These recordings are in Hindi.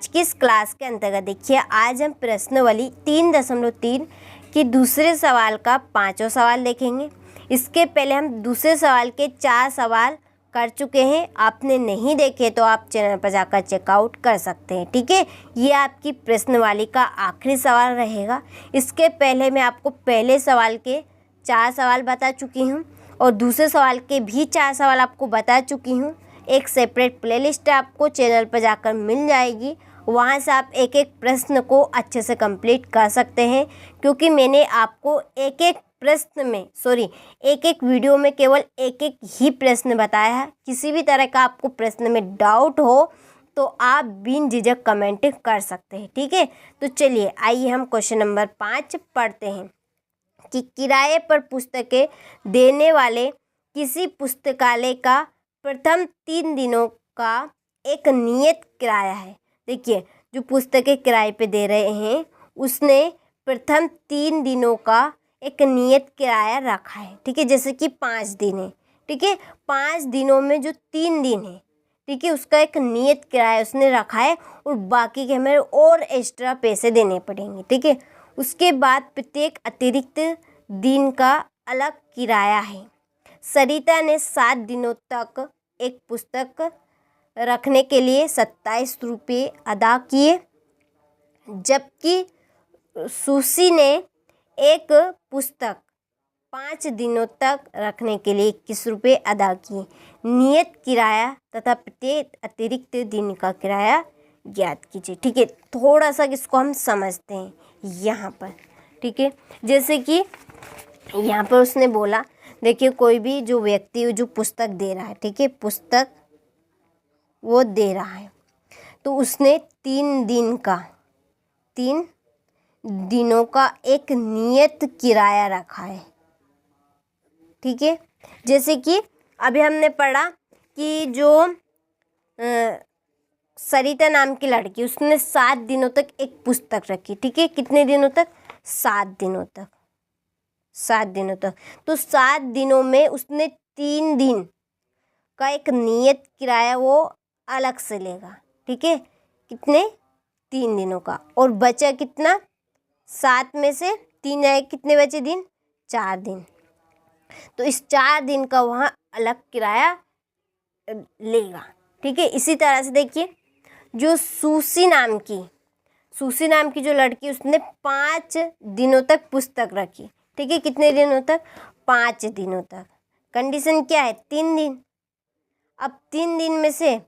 आज की इस क्लास के अंतर्गत देखिए, आज हम प्रश्नावली 3.3 की दूसरे सवाल का 5वां सवाल देखेंगे। इसके पहले हम दूसरे सवाल के 4 सवाल कर चुके हैं। आपने नहीं देखे तो आप चैनल पर जाकर चेकआउट कर सकते हैं। ठीक है, ये आपकी प्रश्नावली का आखिरी सवाल रहेगा। इसके पहले मैं आपको पहले सवाल के 4 सवाल बता चुकी हूँ और दूसरे सवाल के भी 4 सवाल आपको बता चुकी हूँ। एक सेपरेट प्लेलिस्ट आपको चैनल पर जाकर मिल जाएगी, वहाँ से आप एक एक प्रश्न को अच्छे से कंप्लीट कर सकते हैं, क्योंकि मैंने आपको एक एक वीडियो में केवल एक एक ही प्रश्न बताया है। किसी भी तरह का आपको प्रश्न में डाउट हो तो आप बिन झिझक कमेंट कर सकते हैं। ठीक है, तो चलिए आइए हम क्वेश्चन नंबर 5 पढ़ते हैं कि किराए पर पुस्तकें देने वाले किसी पुस्तकालय का प्रथम 3 दिनों का एक नियत किराया है। देखिए, जो पुस्तकें किराए पे दे रहे हैं उसने प्रथम 3 दिनों का एक नियत किराया रखा है। ठीक है, जैसे कि 5 दिन है। ठीक है, 5 दिनों में जो 3 दिन है, ठीक है, उसका एक नियत किराया उसने रखा है और बाकी के हमें और एक्स्ट्रा पैसे देने पड़ेंगे। ठीक है, उसके बाद प्रत्येक अतिरिक्त दिन का अलग किराया है। सरिता ने 7 दिनों तक एक पुस्तक रखने के लिए 27 रुपये अदा किए, जबकि सुशी ने एक पुस्तक 5 दिनों तक रखने के लिए 21 रुपये अदा किए। नियत किराया तथा प्रत्येक अतिरिक्त दिन का किराया ज्ञात कीजिए। ठीक है, थोड़ा सा इसको हम समझते हैं यहाँ पर। ठीक है, जैसे कि यहाँ पर उसने बोला, देखिए कोई भी जो व्यक्ति जो पुस्तक दे रहा है, ठीक है, पुस्तक वो दे रहा है, तो उसने 3 दिनों का एक नियत किराया रखा है। ठीक है, जैसे कि अभी हमने पढ़ा कि जो सरिता नाम की लड़की, उसने 7 दिनों तक एक पुस्तक रखी। ठीक है, कितने दिनों तक? 7 दिनों तक। 7 दिनों तक, तो 7 दिनों में उसने 3 दिन का एक नियत किराया वो अलग से लेगा। ठीक है, कितने? 3 दिनों का। और बचा कितना? 7 में से 3 जाए, कितने बचे दिन? 4 दिन। तो इस 4 दिन का वहाँ अलग किराया लेगा। ठीक है, इसी तरह से देखिए, जो सुशी नाम की जो लड़की, उसने 5 दिनों तक पुस्तक रखी। ठीक है, कितने दिनों तक? 5 दिनों तक। कंडीशन क्या है? 3 दिन। अब 3 दिन में से,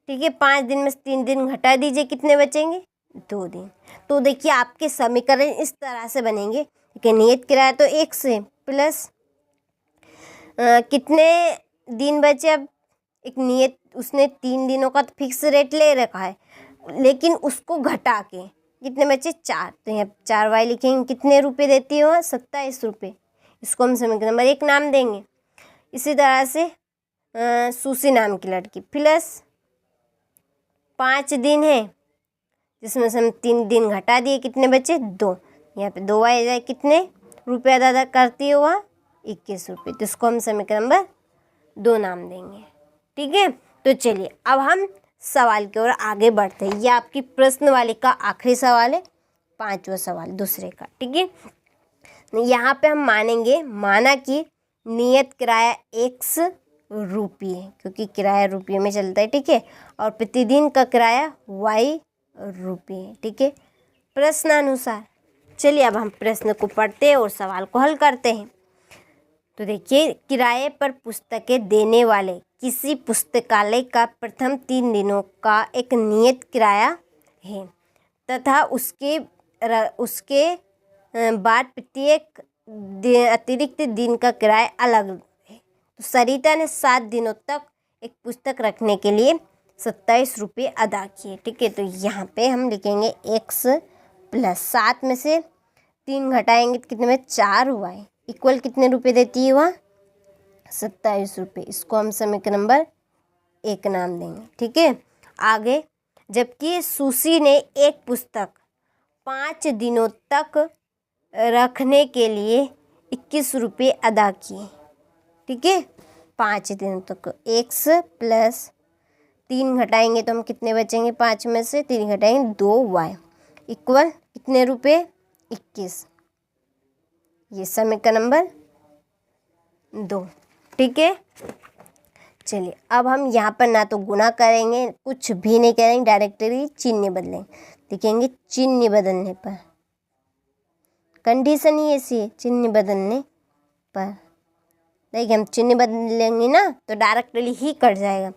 ठीक है, 5 दिन में से 3 दिन घटा दीजिए, कितने बचेंगे? 2 दिन। तो देखिए आपके समीकरण इस तरह से बनेंगे कि नियत किराया तो 1 से प्लस कितने दिन बचे? अब एक नियत, उसने 3 दिनों का तो फिक्स रेट ले रखा है, लेकिन उसको घटा के कितने बचे? 4। तो यहाँ 4y लिखेंगे, कितने रुपए देती हो? 27 रुपये। इसको हम समीकरण नंबर 1 नाम देंगे। इसी तरह से सुशी नाम की लड़की प्लस 5 दिन है, जिसमें से हम 3 दिन घटा दिए, कितने बचे? 2। यहाँ पे 2 आ जाए, कितने रुपये अदा करती हो? वह 21 रुपये। तो इसको हम समीकरण नंबर 2 नाम देंगे। ठीक है, तो चलिए अब हम सवाल की ओर आगे बढ़ते हैं। यह आपकी प्रश्नावली का आखिरी सवाल है, 5वां सवाल दूसरे का। ठीक है, यहाँ पे हम माना कि नियत किराया x रुपये, क्योंकि किराया रुपये में चलता है। ठीक है, और प्रतिदिन का किराया y रुपये। ठीक है, प्रश्नानुसार। चलिए अब हम प्रश्न को पढ़ते हैं और सवाल को हल करते हैं। तो देखिए, किराए पर पुस्तकें देने वाले किसी पुस्तकालय का प्रथम 3 दिनों का एक नियत किराया है तथा उसके बाद प्रत्येक अतिरिक्त दिन का किराया अलग है। तो सरिता ने 7 दिनों तक एक पुस्तक रखने के लिए 27 रुपये अदा किए। ठीक है, तो यहाँ पे हम लिखेंगे x प्लस 7 में से 3 घटाएंगे तो कितने में? 4 हुआ है, इक्वल कितने रुपए देती है वह? 27 रुपये। इसको हम समीकरण नंबर 1 नाम देंगे। ठीक है, आगे, जबकि सुशी ने एक पुस्तक 5 दिनों तक रखने के लिए 21 रुपये अदा किए। ठीक है, 5 दिनों तक x प्लस 3 घटाएंगे तो हम कितने बचेंगे, 5 में से 3 घटाएंगे 2y इक्वल कितने रुपए, 21। ये समीकरण नंबर 2। ठीक है, चलिए अब हम यहाँ पर ना तो गुणा करेंगे, कुछ भी नहीं करेंगे, डायरेक्टली चिन्ह बदलेंगे। देखेंगे चिन्ह बदलने पर, कंडीशन ही ऐसी है, चिन्ह बदलने पर देखिए हम चिन्ह बदलेंगे ना तो डायरेक्टली ही कट जाएगा।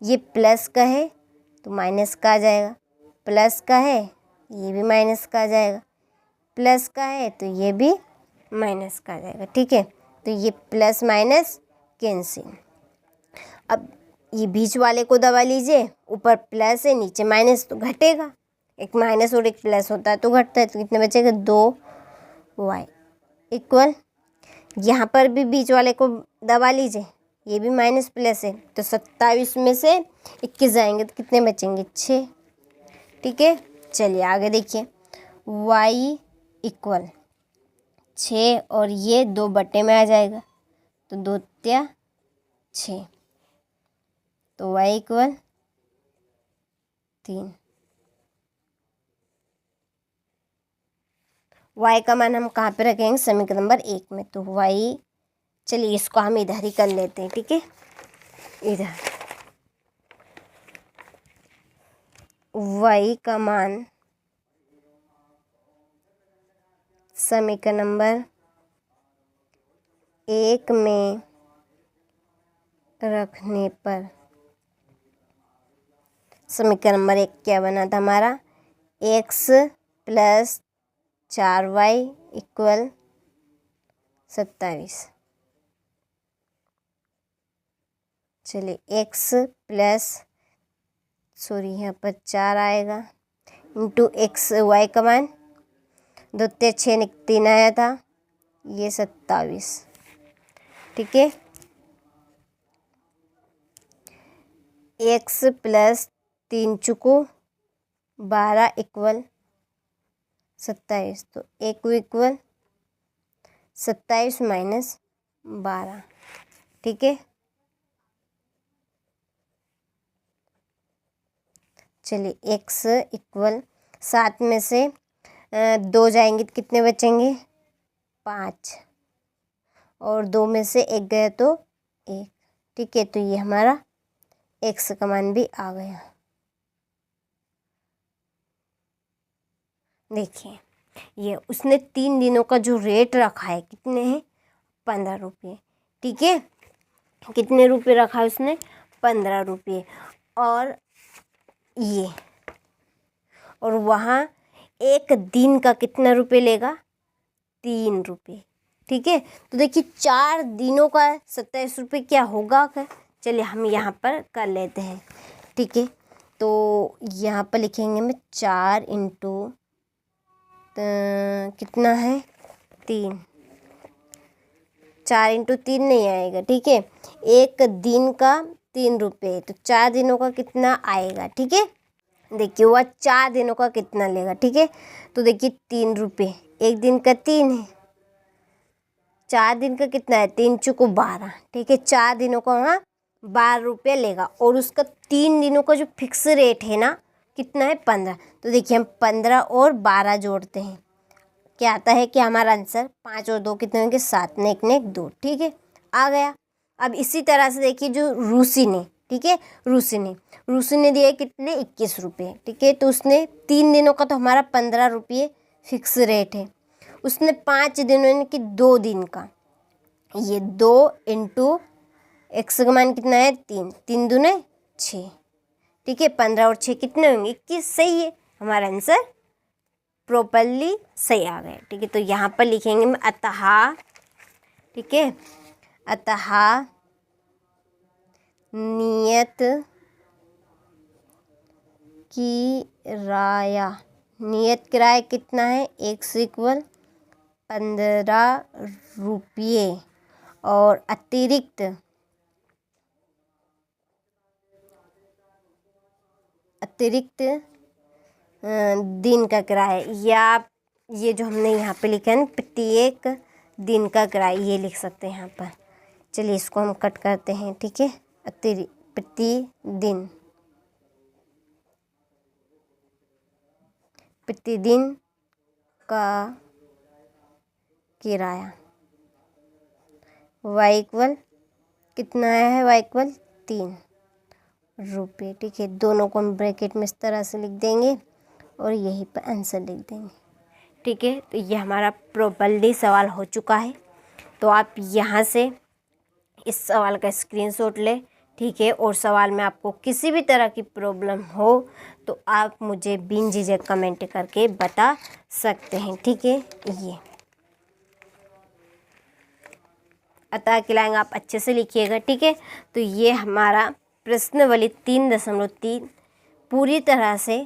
ये प्लस का है तो माइनस का आ जाएगा, प्लस का है ये भी माइनस का आ जाएगा, प्लस का है तो ये भी माइनस का आ जाएगा। ठीक है, तो ये प्लस माइनस कैंसिल। अब ये बीच वाले को दबा लीजिए, ऊपर प्लस है नीचे माइनस तो घटेगा, एक माइनस और एक प्लस होता है तो घटता है, तो कितने बचेगा 2y इक्वल, यहाँ पर भी बीच वाले को दबा लीजिए, ये भी माइनस प्लस है तो 27 में से 21 जाएंगे तो कितने बचेंगे 6। ठीक है, चलिए आगे देखिए, y इक्वल 6 और ये 2 बटे में आ जाएगा तो 2 तिया 6, तो y इक्वल 3। y का मान हम कहाँ पे रखेंगे, समीकरण नंबर 1 में, तो y, चलिए इसको हम इधर ही कर लेते हैं। ठीक है, इधर y का मान समीकरण नंबर 1 में रखने पर समीकरण नंबर 1 क्या बना था हमारा, x प्लस 4y इक्वल 27। चलिए x प्लस, सॉरी यहाँ पर 4 आएगा इंटू एक्स, y का मान 2 तिया 6 3 आया था, ये 27। ठीक है, x प्लस 3 चुको 12 इक्वल 27, तो 1 इक्वल 27 माइनस 12। ठीक है, चलिए x इक्वल 7 में से 2 जाएंगे तो कितने बचेंगे 5, और 2 में से 1 गया तो 1। ठीक है, तो ये हमारा x का मान भी आ गया। देखिए ये उसने 3 दिनों का जो रेट रखा है कितने हैं, 15 रुपये। ठीक है, कितने रुपये रखा है उसने, 15 रुपये, और ये, और वहाँ 1 दिन का कितना रुपये लेगा, 3 रुपये। ठीक है, तो देखिए 4 दिनों का 27 रुपये क्या होगा क्या, चलिए हम यहाँ पर कर लेते हैं। ठीक है, तो यहाँ पर लिखेंगे मैं 4 इंटू कितना है 3, 4 इंटू 3 नहीं आएगा। ठीक है, 1 दिन का 3 रुपये, तो 4 दिनों का कितना आएगा। ठीक है, देखिए वह 4 दिनों का कितना लेगा। ठीक है, तो देखिए 3 रुपये, 1 दिन का 3 है, 4 दिन का कितना है, 3 चुको 12। ठीक है, 4 दिनों का वहाँ 12 रुपये लेगा, और उसका 3 दिनों का जो फिक्स रेट है ना कितना है 15। तो देखिए हम 15 और 12 जोड़ते हैं, क्या आता है कि हमारा आंसर 5 और 2 कितने होंगे 7, ने 1 ने 1 2। ठीक है, आ गया। अब इसी तरह से देखिए जो रूसी ने, ठीक है, रूसी ने दिया कितने 21 रुपये। ठीक है, तो उसने 3 दिनों का तो हमारा 15 रुपये फिक्स रेट है, उसने 5 दिनों यानी कि 2 दिन का, ये 2 इंटू एक्स का मान कितना है 3, 3 दूने 6। ठीक है, 15 और 6 कितने होंगे 21। सही है, हमारा आंसर प्रॉपरली सही आ गया। ठीक है, तो यहाँ पर लिखेंगे मैं अतः, ठीक है, अतः नियत किराया, नियत किराया कितना है, x इक्वल 15 रुपये, और अतिरिक्त दिन का किराया, या ये जो हमने यहाँ पे लिखा है ना प्रत्येक दिन का किराया, ये लिख सकते हैं यहाँ पर। चलिए इसको हम कट करते हैं। ठीक है, प्रतिदिन प्रतिदिन का किराया y इक्वल कितना आया है, y इक्वल 3 रुपये। ठीक है, दोनों को हम ब्रैकेट में इस तरह से लिख देंगे और यहीं पर आंसर लिख देंगे। ठीक है, तो ये हमारा प्रॉपर्ली सवाल हो चुका है। तो आप यहाँ से इस सवाल का स्क्रीनशॉट लें। ठीक है, और सवाल में आपको किसी भी तरह की प्रॉब्लम हो तो आप मुझे बिन झिझक कमेंट करके बता सकते हैं। ठीक है, ये अतः खिलाएंगे आप अच्छे से लिखिएगा। ठीक है, तो ये हमारा प्रश्नावली 3.3 पूरी तरह से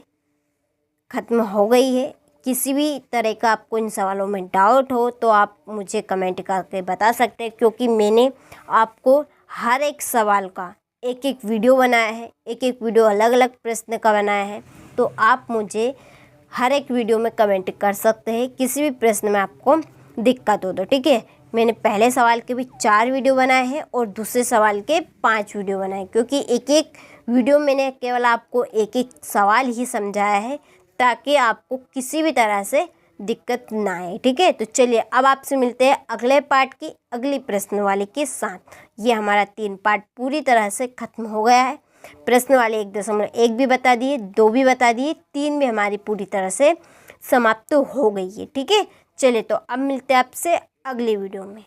ख़त्म हो गई है। किसी भी तरह का आपको इन सवालों में डाउट हो तो आप मुझे कमेंट करके बता सकते हैं, क्योंकि मैंने आपको हर एक सवाल का एक एक वीडियो बनाया है, एक एक वीडियो अलग अलग प्रश्न का बनाया है। तो आप मुझे हर एक वीडियो में कमेंट कर सकते हैं किसी भी प्रश्न में आपको दिक्कत हो तो। ठीक है, मैंने पहले सवाल के भी 4 वीडियो बनाए हैं और दूसरे सवाल के 5 वीडियो बनाए, क्योंकि एक एक वीडियो मैंने केवल आपको एक एक सवाल ही समझाया है ताकि आपको किसी भी तरह से दिक्कत ना आए। ठीक है, तो चलिए अब आपसे मिलते हैं अगले पार्ट की अगली प्रश्नवाली के साथ। ये हमारा 3 पार्ट पूरी तरह से ख़त्म हो गया है। प्रश्नवाली 1.1 भी बता दिए, 2 भी बता दिए, 3 भी हमारी पूरी तरह से समाप्त हो गई है। ठीक है, चलिए तो अब मिलते हैं आपसे अगली वीडियो में।